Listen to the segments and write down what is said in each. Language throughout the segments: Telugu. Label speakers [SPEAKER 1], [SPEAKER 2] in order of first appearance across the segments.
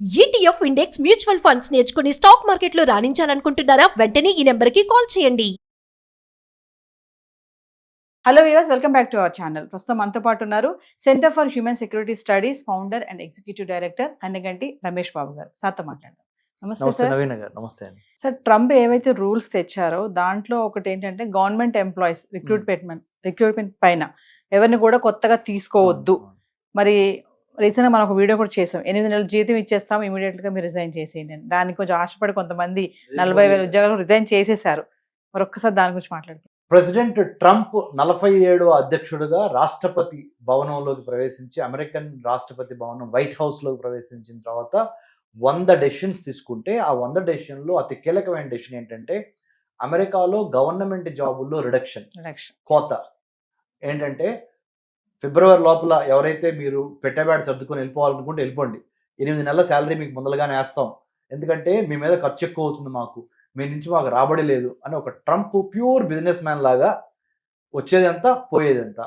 [SPEAKER 1] ఈటీఎఫ్ ఇండెక్స్ మ్యూచువల్ ఫండ్స్ నేర్చుకుని స్టాక్ మార్కెట్లో రాణించాలనుకుంటున్నారా? వెంటనే ఈ నెంబర్కి కాల్ చేయండి.
[SPEAKER 2] Hello viewers, welcome back to our channel. ప్రస్తుతం మనతో పాటు ఉన్నారు centre for human security studies founder and executive director Kanneganti Ramesh Babu garu. సార్తో మాట్లాడదాం. నమస్తే సార్.
[SPEAKER 3] నవీన్ గారు నమస్తే అండి.
[SPEAKER 2] సార్, ట్రంప్ ఏవైతే రూల్స్ తెచ్చారో దాంట్లో ఒకటి ఏంటంటే గవర్నమెంట్ ఎంప్లాయీస్ రిక్రూట్మెంట్ పైన ఎవరిని కూడా కొత్తగా తీసుకోవద్దు. మరి రీసెంట్గా మనం ఒక వీడియో కూడా చేసాం, 8 నెలల జీతం ఇచ్చేస్తాం, ఇమీడియట్గా మీరు రిజైన్ చేసేయండి అని. దానికి కొంచెం ఆశపడి కొంతమంది 40,000 ఉద్యోగాలు రిజైన్ చేసేసారు. మరి ఒక్కసారి దాని గురించి మాట్లాడుతాం.
[SPEAKER 3] ప్రెసిడెంట్ ట్రంప్ 47వ అధ్యక్షుడిగా రాష్ట్రపతి భవనంలోకి ప్రవేశించి, అమెరికన్ రాష్ట్రపతి భవనం వైట్ హౌస్లోకి ప్రవేశించిన తర్వాత 100 డెసిషన్స్ తీసుకుంటే, ఆ 100 డెసిషన్లో అతి కీలకమైన డెసిషన్ ఏంటంటే అమెరికాలో గవర్నమెంట్ జాబుల్లో రిడక్షన్, కోత. ఏంటంటే ఫిబ్రవరి లోపల ఎవరైతే మీరు పెట్టేబాటు సర్దుకొని వెళ్ళిపోవాలనుకుంటే వెళ్ళిపోండి, 8 నెలల శాలరీ మీకు ముందలుగానే వేస్తాం, ఎందుకంటే మీ మీద ఖర్చు ఎక్కువ అవుతుంది, మీ నుంచి మాకు రాబడి లేదు అని ఒక ట్రంప్ ప్యూర్ బిజినెస్ మ్యాన్ లాగా వచ్చేదంతా పోయేదంతా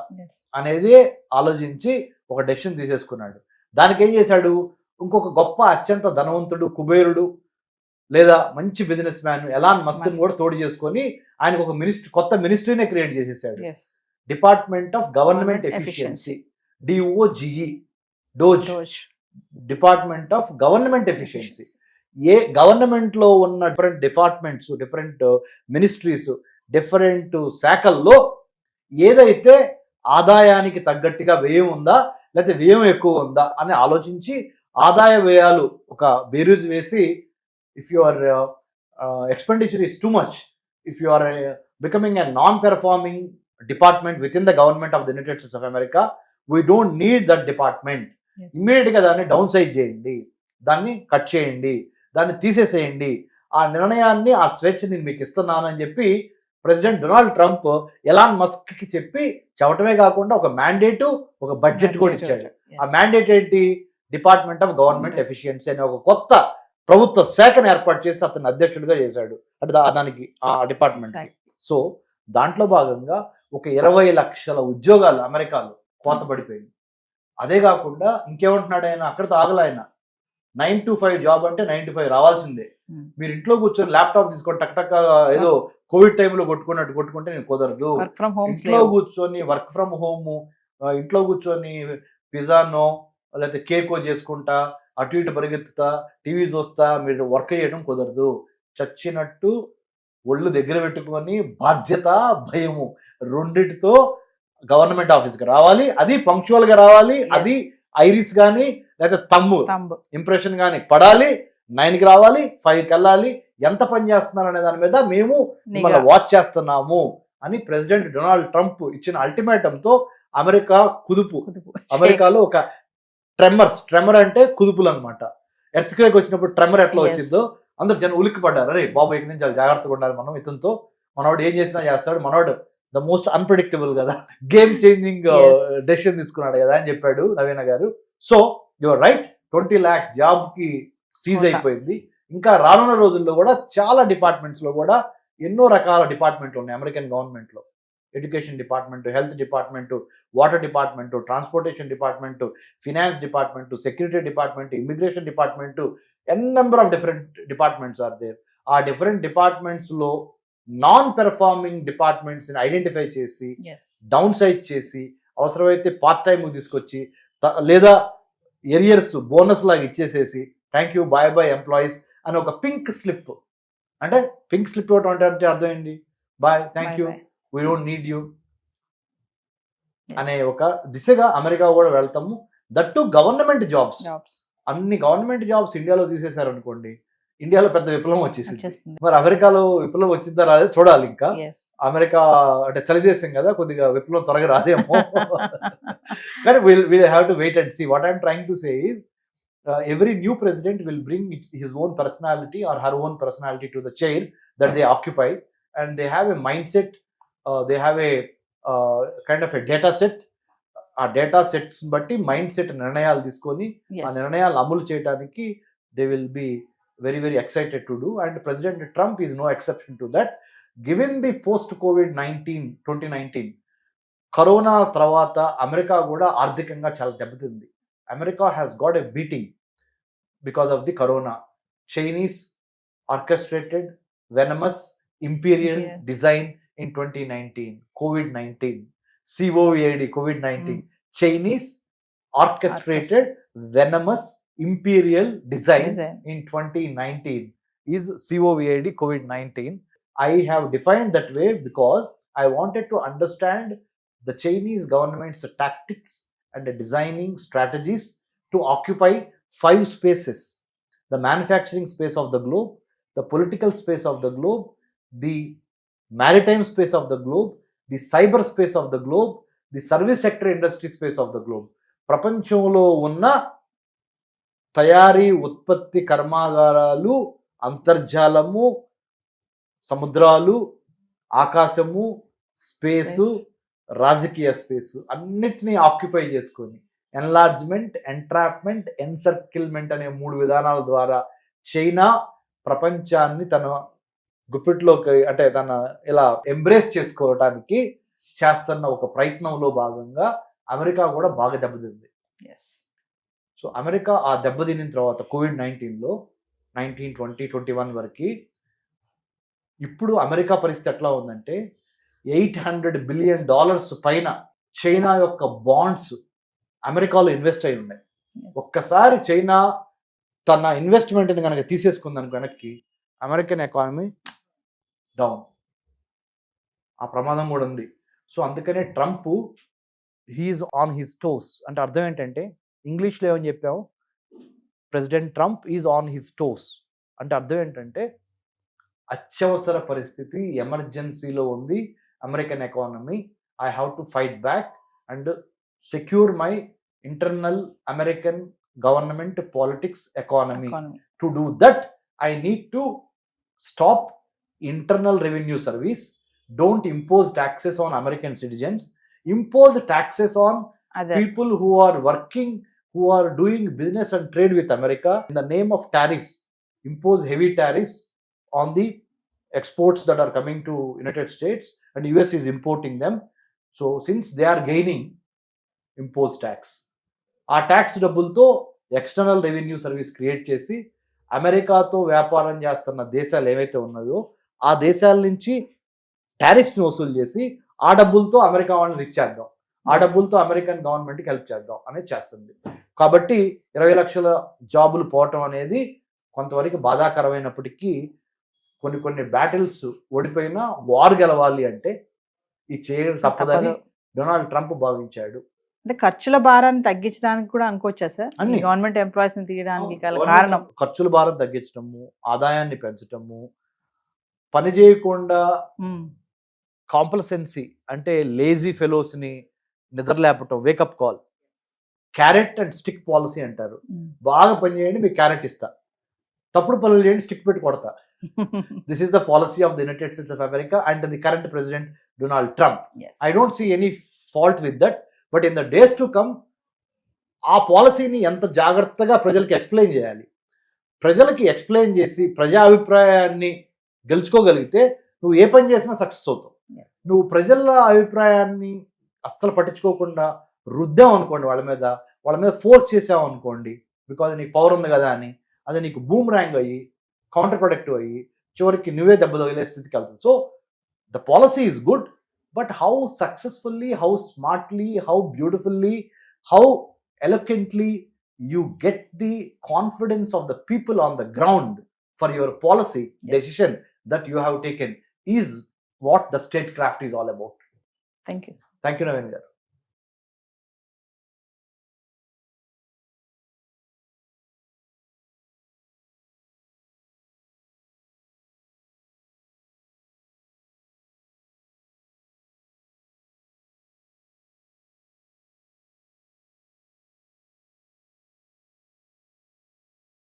[SPEAKER 3] అనేది ఆలోచించి ఒక డెసిషన్ తీసేసుకున్నాడు. దానికి ఏం చేశాడు, ఇంకొక గొప్ప అత్యంత ధనవంతుడు కుబేరుడు లేదా మంచి బిజినెస్ మ్యాన్ ఎలాన్ మస్క్ని కూడా తోడు చేసుకొని ఆయనకు ఒక కొత్త మినిస్ట్రీనే క్రియేట్ చేసేసాడు. Department of government efficiency, DOGE, department of government efficiency. ఏ గవర్నమెంట్లో ఉన్న different departments, different ministries, different శాఖల్లో ఏదైతే ఆదాయానికి తగ్గట్టుగా వ్యయం ఉందా లేకపోతే వ్యయం ఎక్కువ ఉందా అని ఆలోచించి ఆదాయ వ్యయాలు ఒక బేరీజ్ వేసి, if your expenditure is too much, if you are becoming a non performing department within the government of the United States of America, we don't need that department, ఇమ్మీడియట్గా దాన్ని డౌన్ సైజ్ చేయండి, దాన్ని కట్ చేయండి, దాన్ని తీసేసేయండి, ఆ నిర్ణయాన్ని ఆ స్వేచ్ఛ నేను మీకు ఇస్తున్నాను అని చెప్పి ప్రెసిడెంట్ డొనాల్డ్ ట్రంప్ ఎలాన్ మస్క్కి చెప్పటమే కాకుండా ఒక మ్యాండేటు, ఒక బడ్జెట్ కూడా ఇచ్చాడు. ఆ మ్యాండేట్ ఏంటి, డిపార్ట్మెంట్ ఆఫ్ గవర్నమెంట్ ఎఫిషియన్సీ అనే ఒక కొత్త ప్రభుత్వ శాఖను ఏర్పాటు చేసి అతన్ని అధ్యక్షుడిగా చేశాడు, అంటే దానికి ఆ డిపార్ట్మెంట్. సో దాంట్లో భాగంగా ఒక 20 లక్షల ఉద్యోగాలు అమెరికాలో కోత పడిపోయింది. అదే కాకుండా ఇంకేమంటున్నాడు ఆయన, అక్కడితో ఆగల ఆయన, 9 to 5 జాబ్ అంటే 9 to 5 రావాల్సిందే. మీరు ఇంట్లో కూర్చొని ల్యాప్టాప్ తీసుకొని టక్ ఏదో కోవిడ్ టైంలో కొట్టుకుంటే నేను కుదరదు. ఇంట్లో కూర్చొని వర్క్ ఫ్రమ్ హోమ్, ఇంట్లో కూర్చొని పిజ్జానో లేకపోతే కేకో చేసుకుంటా అటు ఇటు పరిగెత్తుతా టీవీ చూస్తా మీరు వర్క్ చేయడం కుదరదు. చచ్చినట్టు ఒళ్ళు దగ్గర పెట్టుకొని బాధ్యత భయము రెండిటితో గవర్నమెంట్ ఆఫీస్కి రావాలి, అది పంక్చువల్గా రావాలి, అది ఐరిస్ కానీ లేకపోతే తమ్ము ఇంప్రెషన్ కానీ పడాలి, 9కి రావాలి, 5కి వెళ్ళాలి, ఎంత పని చేస్తున్నారు అనే దాని మీద మేము మిమ్మల్ని వాచ్ చేస్తున్నాము అని ప్రెసిడెంట్ డొనాల్డ్ ట్రంప్ ఇచ్చిన అల్టిమేటంతో అమెరికా కుదుపు. అమెరికాలో ఒక ట్రెమర్ అంటే కుదుపులు అనమాట. ఎర్త్క్వేక్ వచ్చినప్పుడు ట్రెమర్ ఎట్లా వచ్చిందో అందరు జనం ఉలిక్కి పడ్డారు, అరే బాబు ఇక్కడి నుంచి చాలా జాగ్రత్తగా ఉండాలి మనం, ఇతనితో మనవాడు ఏం చేసినా చేస్తాడు, మనవాడు ద మోస్ట్ అన్ప్రెడిక్టబుల్ కదా, గేమ్ చేంజింగ్ డెసిషన్ తీసుకున్నాడు కదా అని చెప్పాడు నవీన గారు. సో యువర్ రైట్, 20 lakhs జాబ్కి సీజ్ అయిపోయింది. ఇంకా రానున్న రోజుల్లో కూడా చాలా డిపార్ట్మెంట్స్లో కూడా ఎన్నో రకాల డిపార్ట్మెంట్లు ఉన్నాయి అమెరికన్ గవర్నమెంట్లో. Education department, health department, water department, transportation department, finance department, security department, immigration department, number of different departments are there. ఆ డిఫరెంట్ డిపార్ట్మెంట్స్లో నాన్ పెర్ఫార్మింగ్ డిపార్ట్మెంట్స్ని ఐడెంటిఫై చేసి డౌన్ సైజ్ చేసి అవసరమైతే పార్ట్ టైం తీసుకొచ్చి లేదా ఎరియర్స్ బోనస్ లాగా ఇచ్చేసేసి thank you bye bye employees అని ఒక పింక్ స్లిప్, అంటే పింక్ స్లిప్ ఇవ్వటం అంటే అర్థం ఏంటి, bye thank you we don't need you అనే ఒక దిశగా అమెరికా కూడా వెళ్తాము. దట్టు గవర్నమెంట్ జాబ్స్, అన్ని గవర్నమెంట్ జాబ్స్ ఇండియాలో తీసేశారు అనుకోండి, ఇండియాలో పెద్ద విప్లవం వచ్చేసింది. మరి అమెరికాలో విప్లవం వచ్చిందా రాదే చూడాలి. ఇంకా అమెరికా అంటే చలిదేశం కదా, కొద్దిగా విప్లవం త్వరగా రాదేమో. కానీ we'll have to wait and see. What I'm trying to say is every new president will bring his own personality or her own personality to the chair that they occupy, and they have a mindset, they have a kind of a data set. ఆ డేటా సెట్స్ బట్టి మైండ్ సెట్ నిర్ణయాలు తీసుకొని ఆ నిర్ణయాలు అమలు చేయడానికి they will be very very excited to do, and President Trump is no exception to that. Given the post COVID-19 2019 corona తర్వాత అమెరికా కూడా ఆర్థికంగా చాలా దెబ్బతింది. America has got a beating. because of the corona. Chinese orchestrated venomous imperial
[SPEAKER 2] Yeah.
[SPEAKER 3] design in 2019. COVID-19. COVID, COVID-19. Chinese orchestrated venomous imperial design in 2019 is COVID, COVID-19. I have defined that way because I wanted to understand the Chinese government's tactics and the designing strategies to occupy 5 spaces: the manufacturing space of the globe, the political space of the globe, the maritime space of the globe, the cyber space of the globe, the service sector industry space of the globe. ప్రపంచంలో ఉన్న తయారీ ఉత్పత్తి కర్మాగారాలు, అంతర్జాలము, సముద్రాలు, ఆకాశము, స్పేసు, రాజకీయ స్పేసు అన్నిటినీ ఆక్యుపై చేసుకొని ఎన్లార్జ్మెంట్, ఎంట్రాప్మెంట్, ఎన్సర్కిల్మెంట్ అనే 3 విధానాల ద్వారా చైనా ప్రపంచాన్ని తన గుప్పిట్లోకి అంటే తన ఇలా ఎంబ్రేస్ చేసుకోవటానికి చేస్తున్న ఒక ప్రయత్నంలో భాగంగా అమెరికా కూడా బాగా దెబ్బతింది. సో అమెరికా ఆ దెబ్బతిన్న తర్వాత COVID-19లో 19, 20, 21 వరకు ఇప్పుడు అమెరికా పరిస్థితి ఎట్లా ఉందంటే $800 బిలియన్ పైన చైనా యొక్క బాండ్స్ అమెరికాలో ఇన్వెస్ట్ అయి ఉన్నాయి. ఒక్కసారి చైనా తన ఇన్వెస్ట్మెంట్ని కనుక తీసేసుకుందానికి వెనక్కి అమెరికన్ ఎకానమీ డౌన్, ఆ ప్రమాదం కూడా ఉంది. సో అందుకనే Trump he is on his toes అంటే అర్థం ఏంటంటే ఇంగ్లీష్లో ఏమని చెప్పాము, president Trump is on his toes అంటే అర్థం ఏంటంటే అత్యవసర పరిస్థితి, ఎమర్జెన్సీలో ఉంది American economy. I have to fight back and secure my internal American government politics economy. To do that I need to stop internal revenue service, don't impose taxes on American citizens, impose taxes on people who are working, who are doing business and trade with America in the name of tariffs. Impose heavy tariffs on the exports that are coming to United States and US is importing them. So since they are gaining, impose tax. ఆ ట్యాక్స్ డబ్బులతో ఎక్స్టర్నల్ రెవెన్యూ సర్వీస్ క్రియేట్ చేసి అమెరికాతో వ్యాపారం చేస్తున్న దేశాలు ఏవైతే ఉన్నాయో ఆ దేశాల నుంచి టారిఫ్స్ని వసూలు చేసి ఆ డబ్బులతో అమెరికా వాళ్ళని ఇచ్చేద్దాం, ఆ డబ్బులతో అమెరికన్ గవర్నమెంట్కి హెల్ప్ చేద్దాం అనేది చేస్తుంది. కాబట్టి 20 లక్షల జాబులు పోవటం అనేది కొంతవరకు బాధాకరమైనప్పటికీ కొన్ని బ్యాటిల్స్ ఓడిపోయినా వార్ గెలవాలి అంటే ఈ చేయడం తప్పదని డొనాల్డ్ ట్రంప్ భావించాడు.
[SPEAKER 2] అంటే ఖర్చుల భారాన్ని తగ్గించడానికి కూడా అనుకోవచ్చా సార్ గవర్నమెంట్ ఎంప్లాయీస్ ని తీయడానికి కారణం?
[SPEAKER 3] ఖర్చుల భారం తగ్గించడము, ఆదాయాన్ని పెంచడము, పని చేయకుండా కాంప్లసెన్సీ అంటే లేజీ ఫెలోస్ ని నిద్రలేపటం, wake up call, carrot and stick policy అంటారు. బాగా పని చేయండి మీకు క్యారెట్ ఇస్తా, తప్పుడు పనులు చేయండి స్టిక్ పెట్టి కొడతా. This is the policy of the United States of America and the current president Donald Trump. I don't see any fault with that. But in the days to come ఆ పాలసీని ఎంత జాగ్రత్తగా ప్రజలకి ఎక్స్ప్లెయిన్ చేయాలి, ప్రజలకి ఎక్స్ప్లెయిన్ చేసి ప్రజా అభిప్రాయాన్ని గెలుచుకోగలిగితే నువ్వు ఏ పని చేసినా సక్సెస్ అవుతావు. నువ్వు ప్రజల అభిప్రాయాన్ని అస్సలు పట్టించుకోకుండా రుద్దాం అనుకోండి, వాళ్ళ మీద ఫోర్స్ చేసావు అనుకోండి, బికాజ్ నీకు పవర్ ఉంది కదా అని, అది నీకు బూమ్ ర్యాంగ్ అయ్యి కౌంటర్ ప్రొడక్టివ్ అయ్యి చివరికి నువ్వే దెబ్బ తగిలే స్థితికి వెళ్తుంది. So the policy is good, but how successfully, how smartly, how beautifully, how eloquently you get the confidence of the people on the ground for your policy decision that you have taken is what the statecraft is all about.
[SPEAKER 2] Thank you.
[SPEAKER 3] Thank you, Naveen garu.